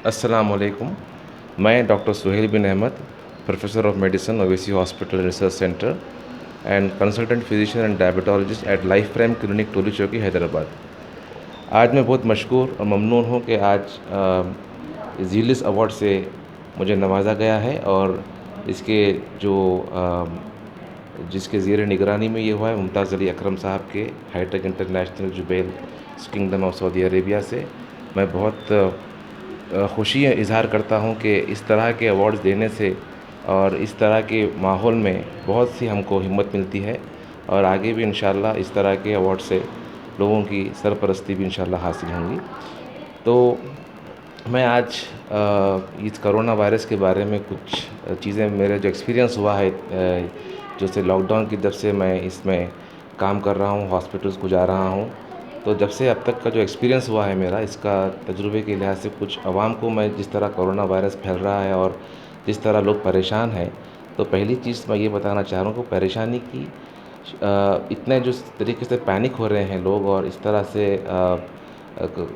अस्सलाम वालेकुम। मैं doctor Suhail bin Ahmed, professor of medicine, Owaisi hospital research centre and consultant physician and diabetologist at life prime clinic Toli Chowki Hyderabad. आज मैं बहुत मशकूर और ममनून हूँ कि आज ज़ीलिस अवार्ड से मुझे नवाजा गया है और इसके जो जिसके ज़ेर निगरानी में ये हुआ है मुमताज़ अली अकरम साहब के hitech international Jubail kingdom of Saudi Arabia से। मैं बहुत खुशी इज़हार करता हूँ कि इस तरह के अवार्ड्स देने से और इस तरह के माहौल में बहुत सी हमको हिम्मत मिलती है और आगे भी इंशाअल्लाह इस तरह के अवार्ड से लोगों की सरपरस्ती भी इंशाअल्लाह हासिल होंगी। तो मैं आज इस कोरोना वायरस के बारे में कुछ चीज़ें मेरे जो एक्सपीरियंस हुआ है जैसे लॉकडाउन की जब से मैं इसमें काम कर रहा हूँ, हॉस्पिटल्स को जा रहा हूँ, तो जब से अब तक का जो एक्सपीरियंस हुआ है मेरा, इसका तजुर्बे के लिहाज से कुछ आवाम को मैं जिस तरह कोरोना वायरस फैल रहा है और जिस तरह लोग परेशान हैं, तो पहली चीज़ मैं ये बताना चाह रहा हूँ कि परेशानी की इतने जो तरीके से पैनिक हो रहे हैं लोग और इस तरह से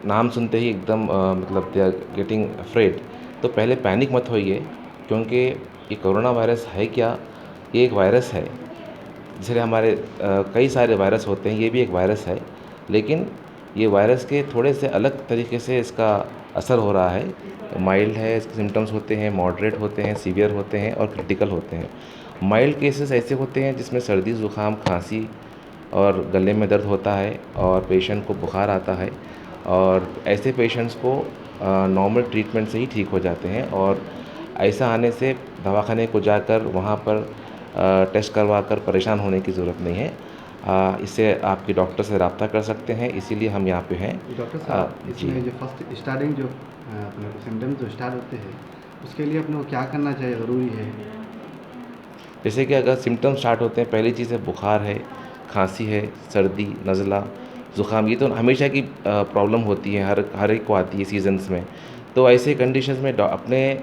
नाम सुनते ही एकदम मतलब दे आर गेटिंग अफ्रेड। तो पहले पैनिक मत होइए, क्योंकि ये कोरोना वायरस है क्या? ये एक वायरस है। जैसे हमारे कई सारे वायरस होते हैं, ये भी एक वायरस है, लेकिन ये वायरस के थोड़े से अलग तरीके से इसका असर हो रहा है। माइल्ड है, इसके सिम्टम्स होते हैं, मॉडरेट होते हैं, सीवियर होते हैं और क्रिटिकल होते हैं। माइल्ड केसेस ऐसे होते हैं जिसमें सर्दी, ज़ुकाम, खांसी और गले में दर्द होता है और पेशेंट को बुखार आता है और ऐसे पेशेंट्स को नॉर्मल ट्रीटमेंट से ही ठीक हो जाते हैं और ऐसा आने से दवाखाने को जाकर वहाँ पर टेस्ट करवा कर परेशान होने की ज़रूरत नहीं है। इससे आपके डॉक्टर से रब्ता कर सकते हैं, इसीलिए हम यहाँ पे हैं। डॉक्टर साहब, जी। इसमें जो फर्स्ट स्टार्टिंग जो अपने सिम्टम्स जो स्टार्ट होते हैं, उसके लिए अपने को क्या करना चाहिए, ज़रूरी है? जैसे कि अगर सिम्टम्स स्टार्ट होते हैं, पहली चीज़ है बुखार है, खांसी है, सर्दी, नज़ला, ज़ुकाम, ये तो हमेशा की प्रॉब्लम होती है, हर एक को आती है सीज़न्स में। तो ऐसे कंडीशंस में अपने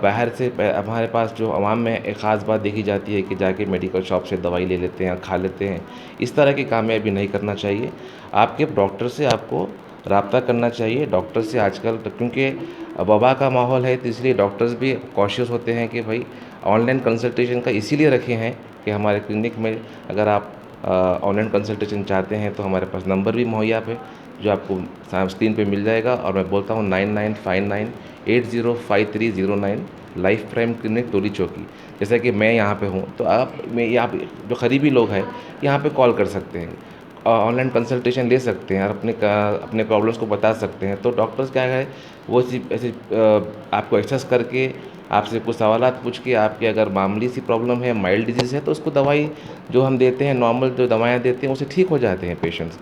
बाहर से हमारे पास जो आवाम में एक ख़ास बात देखी जाती है कि जाके मेडिकल शॉप से दवाई ले लेते हैं, खा लेते हैं। इस तरह की कामयाबी नहीं करना चाहिए। आपके डॉक्टर से आपको रब्ता करना चाहिए। डॉक्टर से आजकल क्योंकि वबा का माहौल है, तो इसलिए डॉक्टर्स भी कॉशियस होते हैं कि भाई ऑनलाइन कंसल्टेशन का इसीलिए रखे हैं कि हमारे क्लिनिक में अगर आप ऑनलाइन कंसल्टेशन चाहते हैं तो हमारे पास नंबर भी मुहैया है जो आपको स्क्रीन पे मिल जाएगा और मैं बोलता हूँ 9959805309 लाइफ प्राइम क्लिनिक टोली चौकी। जैसा कि मैं यहाँ पे हूँ तो आप मैं यहाँ पे जो करीबी लोग हैं यहाँ पे कॉल कर सकते हैं, ऑनलाइन कंसल्टेशन ले सकते हैं और अपने प्रॉब्लम्स को बता सकते हैं। तो डॉक्टर्स क्या है वो ऐसे आपको एक्सेस करके आपसे कुछ सवालात पूछ के आपकी अगर मामूली सी प्रॉब्लम है, माइल्ड डिजीज़ है, तो उसको दवाई जो हम देते हैं, नॉर्मल जो दवाएँ देते हैं, उससे ठीक हो जाते हैं पेशेंट्स।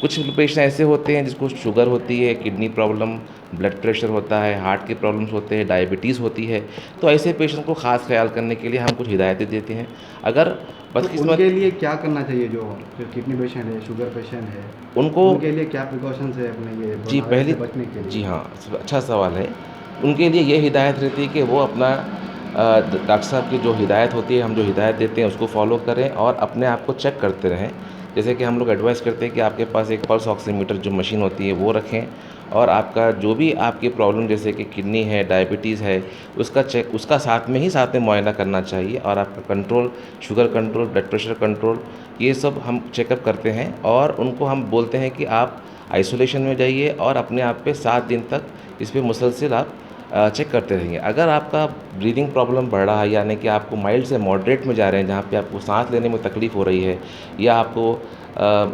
कुछ पेशेंट ऐसे होते हैं जिसको शुगर होती है, किडनी प्रॉब्लम, ब्लड प्रेशर होता है, हार्ट के प्रॉब्लम्स होते हैं, डायबिटीज़ होती है। तो ऐसे पेशेंट को ख़ास ख्याल करने के लिए हम कुछ हिदायतें देते हैं। अगर तो बदकिस्मत उनके लिए क्या करना चाहिए, जो जो किडनी पेशेंट है, शुगर पेशेंट है, उनको उनके लिए क्या प्रिकॉशंस है अपने ये जी, वायरस पहली से बचने के जी लिए? हाँ, अच्छा सवाल है। उनके लिए ये हिदायत रहती है कि वो अपना डॉक्टर साहब की जो हिदायत होती है, हम जो हिदायत देते हैं उसको फ़ॉलो करें और अपने आप को चेक करते रहें। जैसे कि हम लोग एडवाइस करते हैं कि आपके पास एक पल्स ऑक्सीमीटर जो मशीन होती है वो रखें और आपका जो भी आपकी प्रॉब्लम जैसे कि किडनी है, डायबिटीज़ है, उसका साथ में मुआयना करना चाहिए और आपका control, sugar control, blood pressure control, ये सब हम चेकअप करते हैं और उनको हम बोलते हैं कि आप आइसोलेशन में जाइए और अपने आप पे 7 दिन तक इस पे मुसलसल आप चेक करते रहिए। अगर आपका ब्रीदिंग प्रॉब्लम बढ़ रहा है, यानी कि आपको माइल्ड से मॉडरेट में जा रहे हैं, जहाँ पे आपको साँस लेने में तकलीफ़ हो रही है या आपको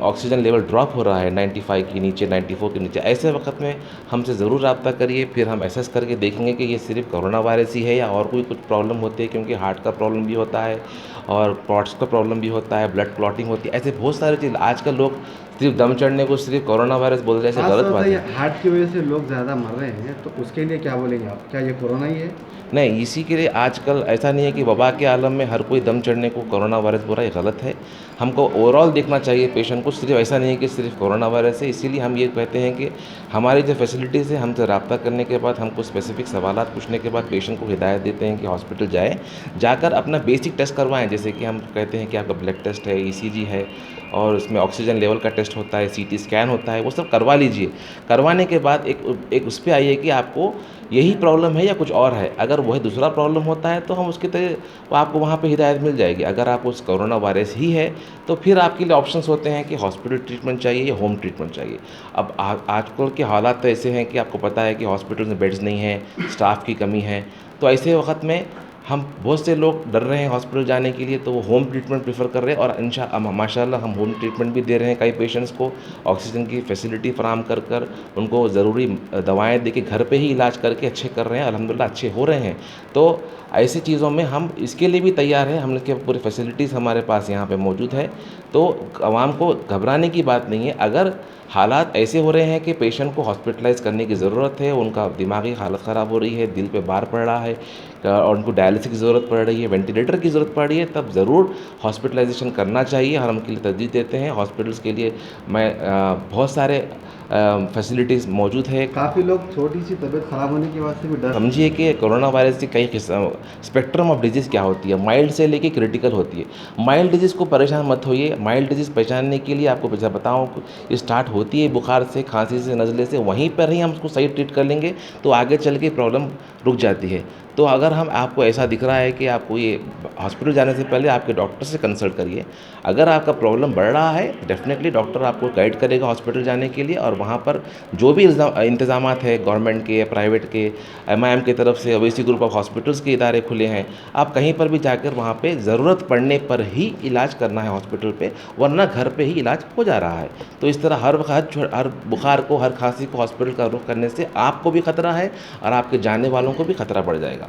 ऑक्सीजन लेवल ड्रॉप हो रहा है 95 के नीचे, 94 के नीचे, ऐसे वक़्त में हमसे ज़रूर रब्ता करिए। फिर हम असेस करके देखेंगे कि ये सिर्फ़ कोरोना वायरस ही है या और कोई कुछ प्रॉब्लम होती है, क्योंकि हार्ट का प्रॉब्लम भी होता है और पॉट्स का प्रॉब्लम भी होता है, ब्लड क्लॉटिंग होती है, ऐसे बहुत सारी चीज़। आजकल लोग सिर्फ़ दम चढ़ने को सिर्फ़ कोरोना वायरस बोल रहे हैं, ऐसे साथ गलत साथ बात ये है। हार्ट की वजह से लोग ज़्यादा मर रहे हैं, तो उसके लिए क्या बोलेंगे आप? क्या ये कोरोना ही है? नहीं, इसी के लिए आजकल ऐसा नहीं है कि वबा के आलम में हर कोई दम चढ़ने को कोरोना वायरस बोल रहा है, ये गलत है। हमको ओवरऑल देखना चाहिए पेशेंट को, सिर्फ़ ऐसा नहीं है कि सिर्फ़ कोरोना वायरस है। इसीलिए हम ये कहते हैं कि हमारी जो फैसिलिटीज़ है, हमसे रब्ता करने के बाद हमको स्पेसिफ़िक सवालात पूछने के बाद पेशेंट को हिदायत देते हैं कि हॉस्पिटल जाएँ, जाकर अपना बेसिक टेस्ट करवाएँ। जैसे कि हम कहते हैं कि आपका ब्लड टेस्ट है, ईसीजी है और उसमें ऑक्सीजन लेवल का टेस्ट टेस्ट होता है, सीटी स्कैन होता है, वो सब करवा लीजिए। करवाने के बाद एक उस पे आइए कि आपको यही प्रॉब्लम है या कुछ और है। अगर वही दूसरा प्रॉब्लम होता है तो हम उसके वो आपको वहाँ पे हिदायत मिल जाएगी। अगर आपको उस कोरोना वायरस ही है तो फिर आपके लिए ऑप्शंस होते हैं कि हॉस्पिटल ट्रीटमेंट चाहिए या होम ट्रीटमेंट चाहिए। अब आजकल के हालात तो ऐसे हैं कि आपको पता है कि हॉस्पिटल में बेड्स नहीं हैं, स्टाफ की कमी है। तो ऐसे वक़्त में हम बहुत से लोग डर रहे हैं हॉस्पिटल जाने के लिए, तो वो होम ट्रीटमेंट प्रेफर कर रहे हैं और माशाल्लाह हम होम ट्रीटमेंट भी दे रहे हैं कई पेशेंट्स को, ऑक्सीजन की फैसिलिटी फराहम कर उनको ज़रूरी दवाएं दे के घर पे ही इलाज करके अच्छे कर रहे हैं, अल्हम्दुलिल्लाह अच्छे हो रहे हैं। तो ऐसी चीज़ों में हम इसके लिए भी तैयार हैं, हमने के पूरी फैसिलिटीज़ हमारे पास यहाँ पे मौजूद है। तो आवाम को घबराने की बात नहीं है। अगर हालात ऐसे हो रहे हैं कि पेशेंट को हॉस्पिटलाइज़ करने की ज़रूरत है, उनका दिमागी हालत ख़राब हो रही है, दिल पे भार पड़ रहा है और उनको डायलिसिस की ज़रूरत पड़ रही है, वेंटिलेटर की ज़रूरत पड़ रही है, तब ज़रूर हॉस्पिटलाइजेशन करना चाहिए और हम उनके लिए तरजीह देते हैं। हॉस्पिटल्स के लिए बहुत सारे फैसिलिटीज़ मौजूद है। काफ़ी लोग छोटी सी तबीयत ख़राब होने की वजह से भी डर समझिए कि कोरोना वायरस की कई स्पेक्ट्रम ऑफ डिजीज़ क्या होती है, माइल्ड से लेके क्रिटिकल होती है। माइल्ड डिजीज़ को परेशान मत होइए। माइल्ड डिजीज़ पहचानने के लिए आपको जैसा बताऊँ, स्टार्ट होती है बुखार से, खांसी से, नज़ले से, वहीं पर ही हम उसको सही ट्रीट कर लेंगे तो आगे चल के प्रॉब्लम रुक जाती है। तो अगर आपको ऐसा दिख रहा है कि आपको ये हॉस्पिटल जाने से पहले आपके डॉक्टर से कंसल्ट करिए। अगर आपका प्रॉब्लम बढ़ रहा है, डेफिनेटली डॉक्टर आपको गाइड करेगा हॉस्पिटल जाने के लिए और वहाँ पर जो भी इंतज़ामात है गवर्नमेंट के या प्राइवेट के, एमआईएम की तरफ से, ओवैसी ग्रुप ऑफ हॉस्पिटल्स के इदारे खुले हैं। आप कहीं पर भी जाकर वहाँ पे ज़रूरत पड़ने पर ही इलाज करना है हॉस्पिटल पे, वरना घर पे ही इलाज हो जा रहा है। तो इस तरह हर बुखार को, हर खांसी को हॉस्पिटल का रुख करने से आपको भी खतरा है और आपके जानने वालों को भी खतरा बढ़ जाएगा।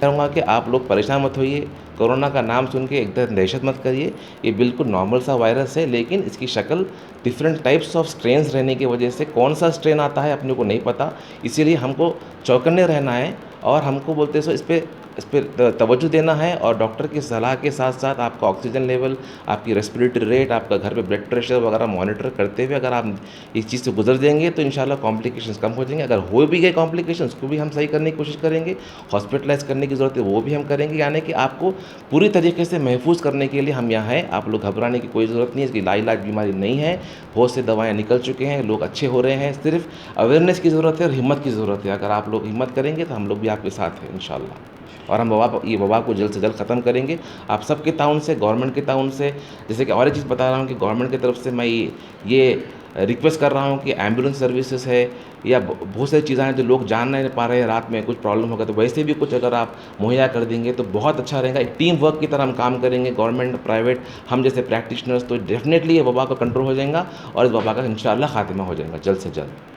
कहूँगा कि आप लोग परेशान मत होइए, कोरोना का नाम सुन के एकदम दहशत मत करिए। ये बिल्कुल नॉर्मल सा वायरस है, लेकिन इसकी शक्ल डिफरेंट टाइप्स ऑफ स्ट्रेन्स रहने की वजह से कौन सा स्ट्रेन आता है अपने को नहीं पता। इसीलिए हमको चौकन्ने रहना है और हमको बोलते सो इस पे तवज्जो देना है और डॉक्टर की सलाह के साथ साथ आपका ऑक्सीजन लेवल, आपकी रेस्पिरेटरी रेट, आपका घर पे ब्लड प्रेशर वगैरह मॉनिटर करते हुए अगर आप इस चीज़ से गुजर जाएंगे तो इंशाल्लाह कॉम्प्लिकेशंस कम हो जाएंगे। अगर हो भी गए कॉम्प्लिकेशंस, उसको भी हम सही करने की कोशिश करेंगे। हॉस्पिटलाइज करने की ज़रूरत है वो भी हम करेंगे, यानी कि आपको पूरी तरीके से महफूज करने के लिए हम यहाँ हैं। आप लोग घबराने की कोई ज़रूरत नहीं है, इसकी लाइलाज बीमारी नहीं है। बहुत से दवाएँ निकल चुके हैं, लोग अच्छे हो रहे हैं। सिर्फ अवेयरनेस की ज़रूरत है और हिम्मत की ज़रूरत है। अगर आप लोग हिम्मत करेंगे तो हम लोग भी आपके साथ हैं इंशाल्लाह, और हम ये वबा को जल्द से जल्द ख़त्म करेंगे। आप सबके ताउन से, गवर्नमेंट के ताउन से। जैसे कि और एक चीज़ बता रहा हूँ कि गवर्नमेंट की तरफ से मैं ये रिक्वेस्ट कर रहा हूँ कि एम्बुलेंस सर्विसेज है या बहुत सारी चीज़ें हैं जो लोग जान नहीं पा रहे हैं, रात में कुछ प्रॉब्लम होगा तो वैसे भी कुछ अगर आप मुहैया कर देंगे तो बहुत अच्छा रहेगा। एक टीम वर्क की तरह हम काम करेंगे, गवर्नमेंट, प्राइवेट, हम जैसे प्रैक्टिशनर्स, तो डेफिनेटली ये वबा का कंट्रोल हो जाएगा और इस वबा का इंशाल्लाह खात्मा हो जाएगा जल्द से जल्द।